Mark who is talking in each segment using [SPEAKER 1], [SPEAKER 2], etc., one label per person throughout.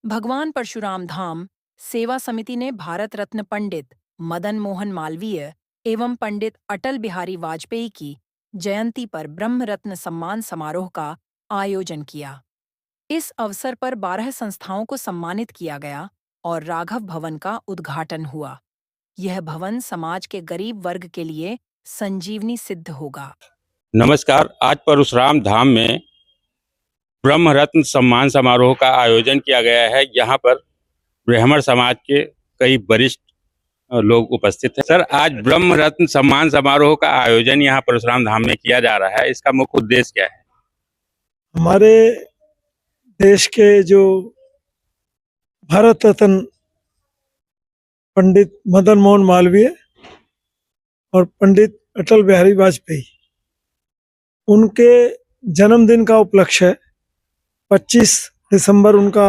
[SPEAKER 1] भगवान परशुराम धाम सेवा समिति ने भारत रत्न पंडित मदन मोहन मालवीय एवं पंडित अटल बिहारी वाजपेयी की जयंती पर ब्रह्म रत्न सम्मान समारोह का आयोजन किया। इस अवसर पर 12 संस्थाओं को सम्मानित किया गया और राघव भवन का उद्घाटन हुआ। यह भवन समाज के गरीब वर्ग के लिए संजीवनी सिद्ध होगा।
[SPEAKER 2] नमस्कार। आज परशुराम धाम में ब्रह्म रत्न सम्मान समारोह का आयोजन किया गया है। यहाँ पर ब्राह्मण समाज के कई वरिष्ठ लोग उपस्थित हैं। सर, आज ब्रह्म रत्न सम्मान समारोह का आयोजन यहाँ परशुराम धाम में किया जा रहा है, इसका मुख्य उद्देश्य क्या है?
[SPEAKER 3] हमारे देश के जो भारत रत्न पंडित मदन मोहन मालवीय और पंडित अटल बिहारी वाजपेयी, उनके जन्मदिन का उपलक्ष्य है। 25 दिसंबर उनका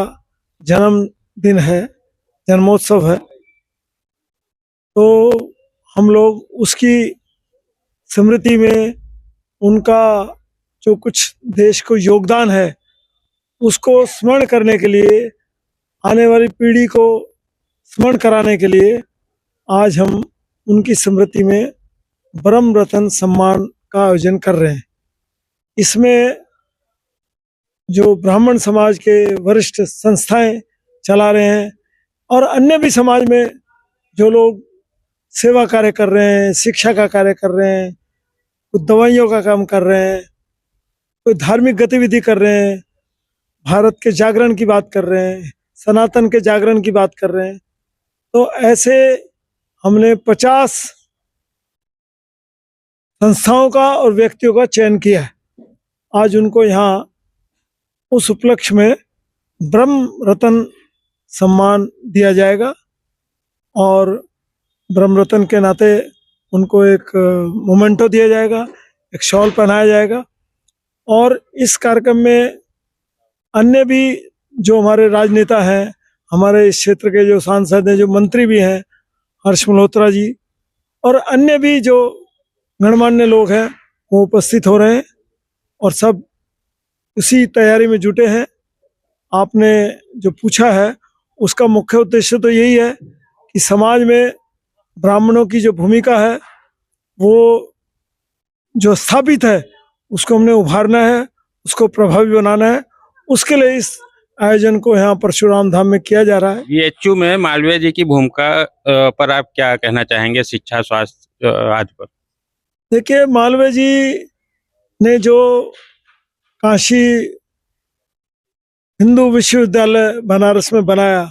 [SPEAKER 3] जन्मदिन है, जन्मोत्सव है। तो हम लोग उसकी स्मृति में उनका जो कुछ देश को योगदान है उसको स्मरण करने के लिए, आने वाली पीढ़ी को स्मरण कराने के लिए आज हम उनकी स्मृति में ब्रह्म रत्न सम्मान का आयोजन कर रहे हैं। इसमें जो ब्राह्मण समाज के वरिष्ठ संस्थाएं चला रहे हैं और अन्य भी समाज में जो लोग सेवा कार्य कर रहे हैं, शिक्षा का कार्य कर रहे हैं, कुछ दवाइयों का काम कर रहे हैं, कोई धार्मिक गतिविधि कर रहे हैं, भारत के जागरण की बात कर रहे हैं, सनातन के जागरण की बात कर रहे हैं। तो ऐसे हमने 50 संस्थाओं का और व्यक्तियों का चयन किया है। आज उनको यहाँ उस उपलक्ष्य में ब्रह्म रत्न सम्मान दिया जाएगा और ब्रह्म रत्न के नाते उनको एक मोमेंटो दिया जाएगा, एक शॉल पहनाया जाएगा। और इस कार्यक्रम में अन्य भी जो हमारे राजनेता हैं, हमारे इस क्षेत्र के जो सांसद हैं, जो मंत्री भी हैं, हर्ष मल्होत्रा जी, और अन्य भी जो गणमान्य लोग हैं, वो उपस्थित हो रहे हैं और सब उसी तैयारी में जुटे हैं। आपने जो पूछा है उसका मुख्य उद्देश्य तो यही है कि समाज में ब्राह्मणों की जो भूमिका है वो जो स्थापित है उसको हमने उभारना है, उसको प्रभावी बनाना है। उसके लिए इस आयोजन को यहाँ परशुराम धाम में किया जा रहा है।
[SPEAKER 2] बीएचयू में मालवीय जी की भूमिका पर आप क्या कहना चाहेंगे, शिक्षा स्वास्थ्य आदि पर?
[SPEAKER 3] देखिए, मालवीय जी ने जो काशी हिंदू विश्वविद्यालय बनारस में बनाया,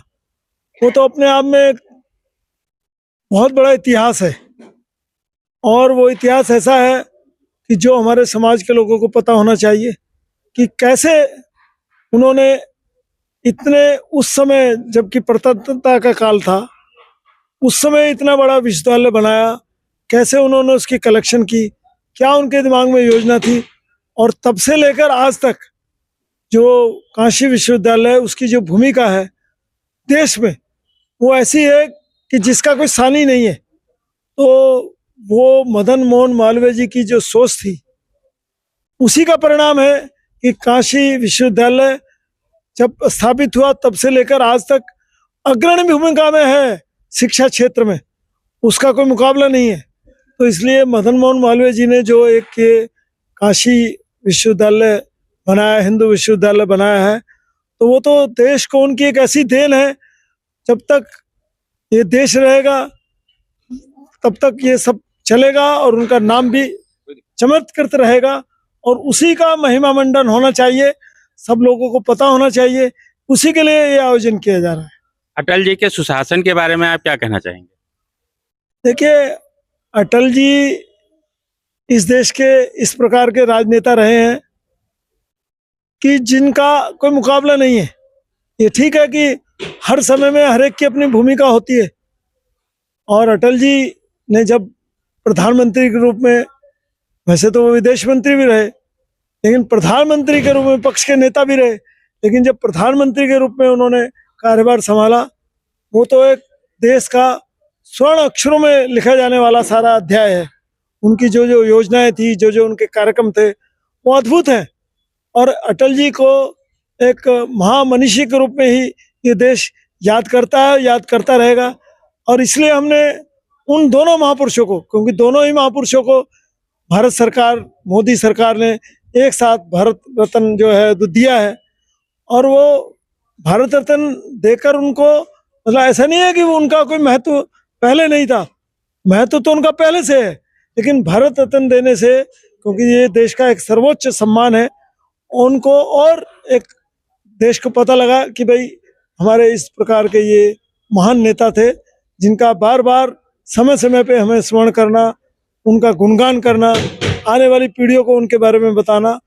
[SPEAKER 3] वो तो अपने आप में एक बहुत बड़ा इतिहास है। और वो इतिहास ऐसा है कि जो हमारे समाज के लोगों को पता होना चाहिए कि कैसे उन्होंने इतने, उस समय जबकि प्रजातंत्रता का काल था, उस समय इतना बड़ा विश्वविद्यालय बनाया, कैसे उन्होंने उसकी कलेक्शन की, क्या उनके दिमाग में योजना थी। और तब से लेकर आज तक जो काशी विश्वविद्यालय, उसकी जो भूमिका है देश में, वो ऐसी है कि जिसका कोई सानी नहीं है। तो वो मदन मोहन मालवीय जी की जो सोच थी, उसी का परिणाम है कि काशी विश्वविद्यालय जब स्थापित हुआ तब से लेकर आज तक अग्रणी भूमिका में है शिक्षा क्षेत्र में, उसका कोई मुकाबला नहीं है। तो इसलिए मदन मोहन मालवीय जी ने जो एक ये काशी विश्वविद्यालय बनाया, हिंदू विश्वविद्यालय बनाया है, तो वो तो देश को उनकी एक ऐसी देन है। जब तक ये देश रहेगा तब तक ये सब चलेगा और उनका नाम भी चमत्कृत रहेगा और उसी का महिमा मंडन होना चाहिए, सब लोगों को पता होना चाहिए। उसी के लिए ये आयोजन किया जा रहा है।
[SPEAKER 2] अटल जी के सुशासन के बारे में आप क्या कहना चाहेंगे?
[SPEAKER 3] देखिए, अटल जी इस देश के इस प्रकार के राजनेता रहे हैं कि जिनका कोई मुकाबला नहीं है। ये ठीक है कि हर समय में हर एक की अपनी भूमिका होती है, और अटल जी ने जब प्रधानमंत्री के रूप में, वैसे तो वो विदेश मंत्री भी रहे, लेकिन प्रधानमंत्री के रूप में पक्ष के नेता भी रहे, लेकिन जब प्रधानमंत्री के रूप में उन्होंने कार्यभार संभाला, वो तो एक देश का स्वर्ण अक्षरों में लिखा जाने वाला सारा अध्याय है। उनकी जो जो योजनाएं थी, जो जो उनके कार्यक्रम थे, वो अद्भुत हैं। और अटल जी को एक महामनीषी के रूप में ही ये देश याद करता है, याद करता रहेगा। और इसलिए हमने उन दोनों महापुरुषों को, क्योंकि दोनों ही महापुरुषों को भारत सरकार, मोदी सरकार ने एक साथ भारत रत्न जो है तो दिया है। और वो भारत रत्न देकर उनको, मतलब ऐसा नहीं है कि वो उनका कोई महत्व पहले नहीं था, महत्व तो उनका पहले से है, लेकिन भारत रत्न देने से, क्योंकि ये देश का एक सर्वोच्च सम्मान है, उनको और एक देश को पता लगा कि भाई हमारे इस प्रकार के ये महान नेता थे, जिनका बार बार समय समय पे हमें स्मरण करना, उनका गुणगान करना, आने वाली पीढ़ियों को उनके बारे में बताना,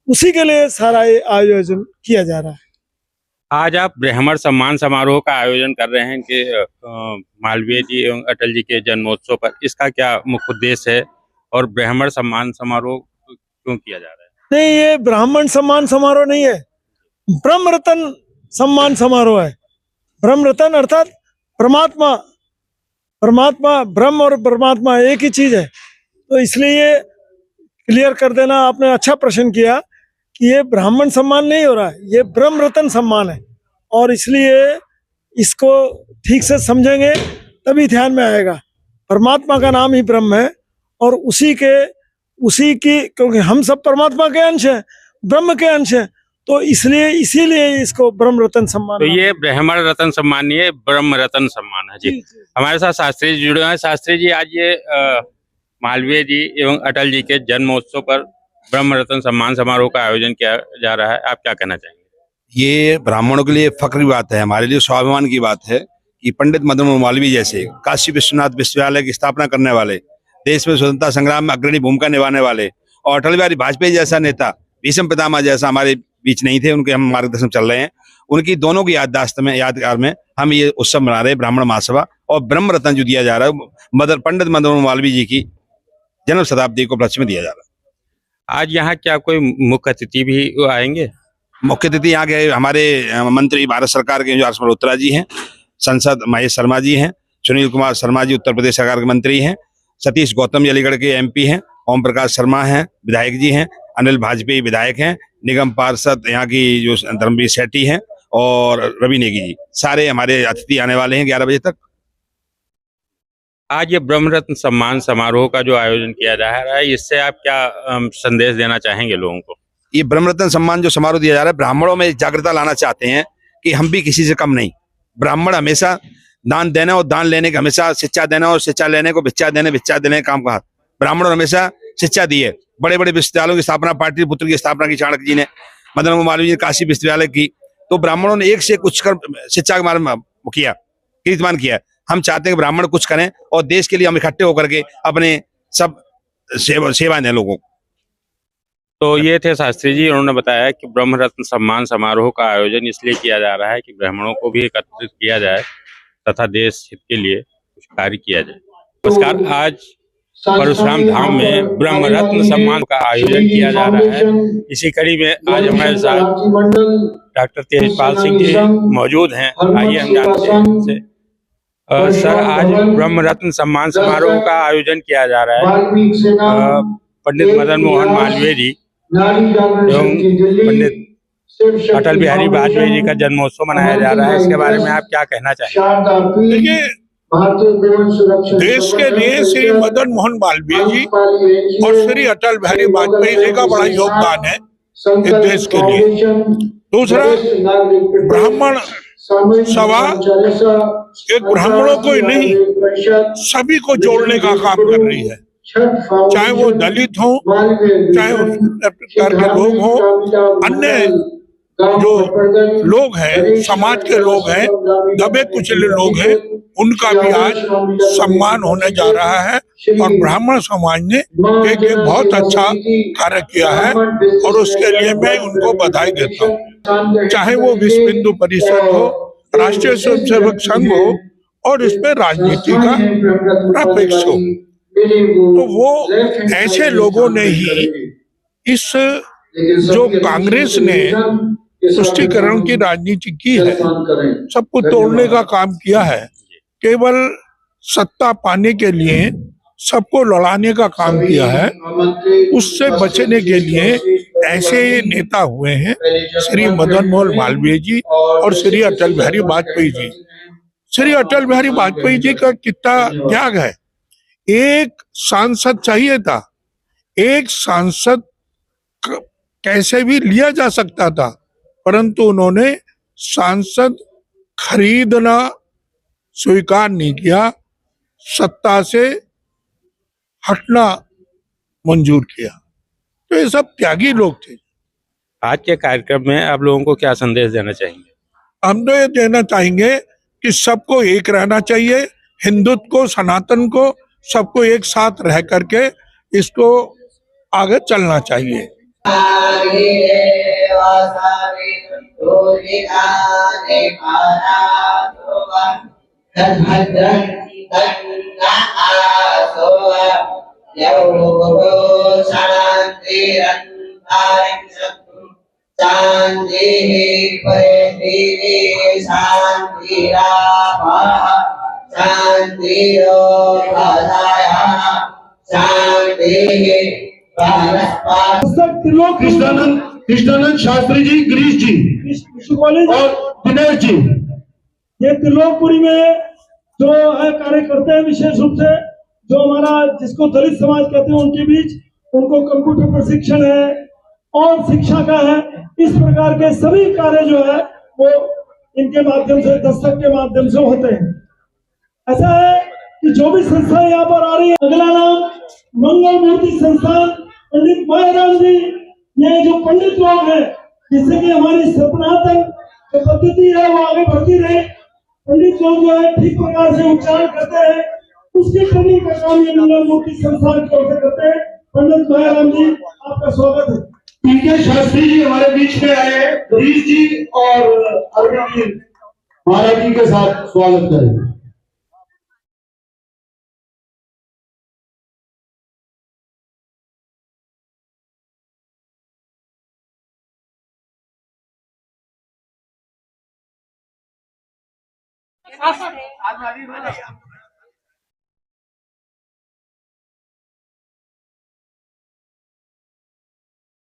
[SPEAKER 3] उसी के लिए सारा ये आयोजन किया जा रहा है।
[SPEAKER 2] आज आप ब्राह्मण सम्मान समारोह का आयोजन कर रहे हैं कि मालवीय जी एवं अटल जी के जन्मोत्सव पर, इसका क्या मुख्य उद्देश्य है और ब्राह्मण सम्मान समारोह क्यों किया जा रहा है?
[SPEAKER 3] नहीं, ये ब्राह्मण सम्मान समारोह नहीं है, ब्रह्म रत्न सम्मान समारोह है। ब्रह्म रत्न अर्थात परमात्मा, परमात्मा, ब्रह्म और परमात्मा एक ही चीज है। तो इसलिए ये क्लियर कर देना, आपने अच्छा प्रश्न किया कि ये ब्राह्मण सम्मान नहीं हो रहा है, ये ब्रह्म रत्न सम्मान है। और इसलिए इसको ठीक से समझेंगे तभी ध्यान में आएगा। परमात्मा का नाम ही ब्रह्म है और उसी की, क्योंकि हम सब परमात्मा के अंश हैं, ब्रह्म के अंश हैं, तो इसलिए इसीलिए इसको ब्रह्म रत्न सम्मान।
[SPEAKER 2] तो ये ब्राह्मण रत्न सम्मान नहीं है, ब्रह्म रत्न सम्मान है जी। हमारे साथ शास्त्री जी जुड़े हैं। शास्त्री जी, आज ये मालवीय जी एवं अटल जी के जन्मोत्सव पर ब्रह्म रत्न सम्मान समारोह का आयोजन किया जा रहा है, आप क्या कहना चाहेंगे?
[SPEAKER 4] ये ब्राह्मणों के लिए फख्र की बात है, हमारे लिए स्वाभिमान की बात है कि पंडित मदन मोहन मालवीय जैसे काशी विश्वनाथ विश्वविद्यालय की स्थापना करने वाले, देश में स्वतंत्रता संग्राम में अग्रणी भूमिका निभाने वाले, और अटल बिहारी वाजपेयी जैसा नेता, भीष्म पितामह जैसा हमारे बीच नहीं थे, उनके हम मार्गदर्शन चल रहे हैं। उनकी दोनों की यादगार में हम ये उत्सव मना रहे हैं, ब्राह्मण महासभा। और ब्रह्म रत्न जो दिया जा रहा है पंडित मदन मोहन मालवीय जी की जन्म शताब्दी को उपलक्ष्य में दिया जा रहा है।
[SPEAKER 2] आज यहाँ क्या कोई मुख्य अतिथि भी आएंगे?
[SPEAKER 4] मुख्य अतिथि यहाँ के हमारे मंत्री भारत सरकार के जो हर्ष मल्होत्रा जी हैं, सांसद महेश शर्मा जी हैं, सुनील कुमार शर्मा जी उत्तर प्रदेश सरकार के मंत्री हैं, सतीश गौतम जी अलीगढ़ के MP हैं, ओम प्रकाश शर्मा हैं विधायक जी हैं, अनिल वाजपेयी विधायक हैं, निगम पार्षद यहाँ की जो धर्मवीर सेठी हैं, और रवि नेगी जी, सारे हमारे अतिथि आने वाले हैं 11 बजे तक।
[SPEAKER 2] आज ये ब्रह्म रत्न सम्मान समारोह का जो आयोजन किया जा रहा है, इससे आप क्या संदेश देना चाहेंगे लोगों को?
[SPEAKER 4] ये ब्रह्म रत्न सम्मान जो समारोह दिया जा रहा है, ब्राह्मणों में जागरूकता लाना चाहते हैं कि हम भी किसी से कम नहीं। ब्राह्मण हमेशा दान देने और दान लेने का, हमेशा शिक्षा देना और शिक्षा लेने को भिक्षा देने का काम कहा। ब्राह्मणों ने हमेशा शिक्षा दी है। बड़े बड़े विश्वविद्यालयों की स्थापना, पाटलिपुत्र की स्थापना की चाणक्य जी ने, मदन मोहन मालवीय जी ने काशी विश्वविद्यालय की। तो ब्राह्मणों ने एक से कुछ कर शिक्षा के बारे में किया, कीर्तिमान किया। हम चाहते हैं कि ब्राह्मण कुछ करें और देश के लिए हम इकट्ठे होकर के अपने सब सेवाएं दें लोगों को।
[SPEAKER 2] तो ये थे शास्त्री जी, उन्होंने बताया कि ब्रह्म रत्न सम्मान समारोह का आयोजन इसलिए किया जा रहा है कि ब्राह्मणों को भी एकत्रित किया जाए तथा देश हित के लिए कुछ कार्य किया जाए। नमस्कार, आज परशुराम धाम में ब्रह्म रत्न सम्मान का आयोजन किया जा रहा है। इसी कड़ी में आज हमारे साथ डॉक्टर तेजपाल सिंह जी मौजूद हैं। आइए हम जानते हैं इनसे। सर, आज ब्रह्म रत्न सम्मान समारोह का आयोजन किया जा रहा है। पंडित मदन मोहन मालवीय जी एवं पंडित अटल बिहारी वाजपेयी जी का जन्मोत्सव मनाया जा रहा है, इसके बारे में आप क्या कहना चाहेंगे?
[SPEAKER 5] देखिए, देश के लिए श्री मदन मोहन मालवीय जी और श्री अटल बिहारी वाजपेयी जी का बड़ा योगदान है इस देश के लिए। दूसरा, ब्राह्मण सभा एक ब्राह्मणों को ही नहीं, सभी को जोड़ने का काम कर रही है, चाहे वो दलित हो, चाहे प्रकार के लोग हो, अन्य जो लोग हैं, समाज के लोग हैं, दबे कुचले लोग हैं, उनका भी आज सम्मान होने जा रहा है। और ब्राह्मण समाज ने एक बहुत अच्छा कार्य किया है और उसके लिए मैं उनको बधाई देता हूँ। चाहे वो विश्व हिंदू परिषद हो, राष्ट्रीय स्वयंसेवक संघ हो और इसमें राजनीति का अपेक्ष हो, तो वो ऐसे लोगों ने ही इस जो कांग्रेस ने तुष्टीकरण की राजनीति की है, सबको तोड़ने का काम किया है। केवल सत्ता पाने के लिए सबको लड़ाने का काम किया है, उससे बचने के लिए ऐसे नेता हुए हैं श्री मदन मोहन मालवीय जी और श्री अटल बिहारी वाजपेयी जी। श्री अटल बिहारी वाजपेयी जी का कितना त्याग है। एक सांसद चाहिए था, एक सांसद कैसे भी लिया जा सकता था, परंतु उन्होंने सांसद खरीदना स्वीकार नहीं किया, सत्ता से हटना मंजूर किया। तो ये सब त्यागी लोग थे।
[SPEAKER 2] आज के कार्यक्रम में आप लोगों को क्या संदेश देना चाहेंगे?
[SPEAKER 5] हम तो ये देना चाहेंगे कि सबको एक रहना चाहिए, हिंदुत्व को, सनातन को, सबको एक साथ रह करके इसको आगे चलना चाहिए।
[SPEAKER 6] कृष्णानंद शास्त्री जी, गिरीश जी और दिनेश जी,
[SPEAKER 3] ये त्रिलोकपुरी में जो है कार्य करते हैं, विशेष रूप से जो हमारा जिसको दलित समाज कहते हैं उनके बीच उनको कंप्यूटर प्रशिक्षण है और शिक्षा का है। इस प्रकार के सभी कार्य जो है वो इनके माध्यम से, दस्तक के माध्यम से होते हैं। ऐसा है कि जो भी संस्थाएं यहाँ पर आ रही है, अगला नाम मंगल मूर्ति संस्थान पंडित मायाराम जी, ये जो पंडित लोग हैं जिससे कि हमारी सनातन जो पद्धति है वो आगे बढ़ती रहे, पंडित लोग जो है ठीक प्रकार से उच्चारण करते हैं, उसकी ट्रेनिंग का काम ये मंगल मूर्ति संस्थान की ओर से करते हैं। पंडित मायाराम जी, आपका स्वागत है।
[SPEAKER 6] पीके शास्त्री जी हमारे बीच में आए हैं, गिरीश जी और अरविंद जी महाराज जी के साथ स्वागत करें।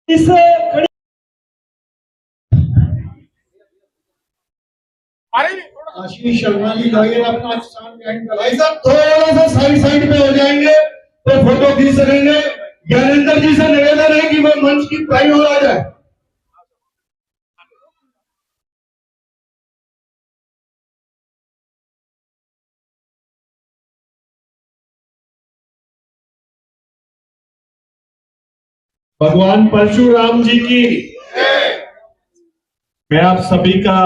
[SPEAKER 3] इससे
[SPEAKER 6] आशीष शर्मा जी जाइए अपना स्थान ग्रहण कर। भाई साहब थोड़ा सा साइड पे हो जाएंगे तो फोटो खींच सकेंगे। ज्ञानेंद्र जी से निवेदन है कि वो मंच की प्राइम हो आ जाए। भगवान परशुराम जी की। मैं आप सभी का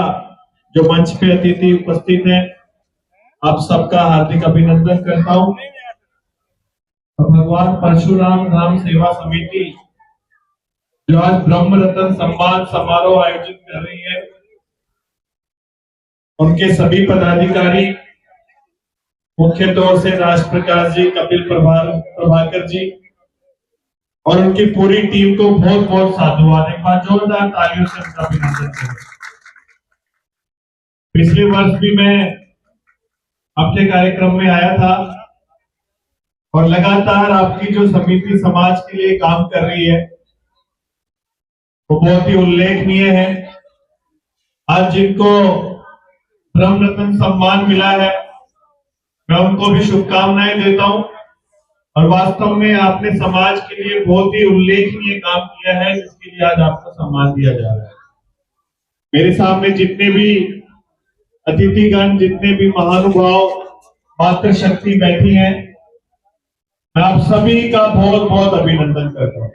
[SPEAKER 6] जो मंच पे अतिथि उपस्थित हैं, आप सबका हार्दिक अभिनंदन करता हूं। भगवान परशुराम धाम सेवा समिति जो आज ब्रह्म रत्न सम्मान समारोह आयोजित कर रही है, उनके सभी पदाधिकारी, मुख्य तौर से राष्ट्र प्रकाश जी, कपिल प्रभाकर जी और उनकी पूरी टीम को बहुत बहुत साधुवाद। एक बार जोरदार तालियों से उनका अभिनंदन करें। पिछले वर्ष भी मैं अपने कार्यक्रम में आया था और लगातार आपकी जो समिति समाज के लिए काम कर रही है वो बहुत ही उल्लेखनीय है। आज जिनको ब्रह्म रत्न सम्मान मिला है, मैं उनको भी शुभकामनाएं देता हूं और वास्तव में आपने समाज के लिए बहुत ही उल्लेखनीय काम किया है, जिसके लिए आज आपको सम्मान दिया जा रहा है। मेरे सामने जितने भी अतिथिगण, जितने भी महानुभाव, मातृशक्ति बैठी हैं, मैं आप सभी का बहुत बहुत अभिनंदन करता हूं।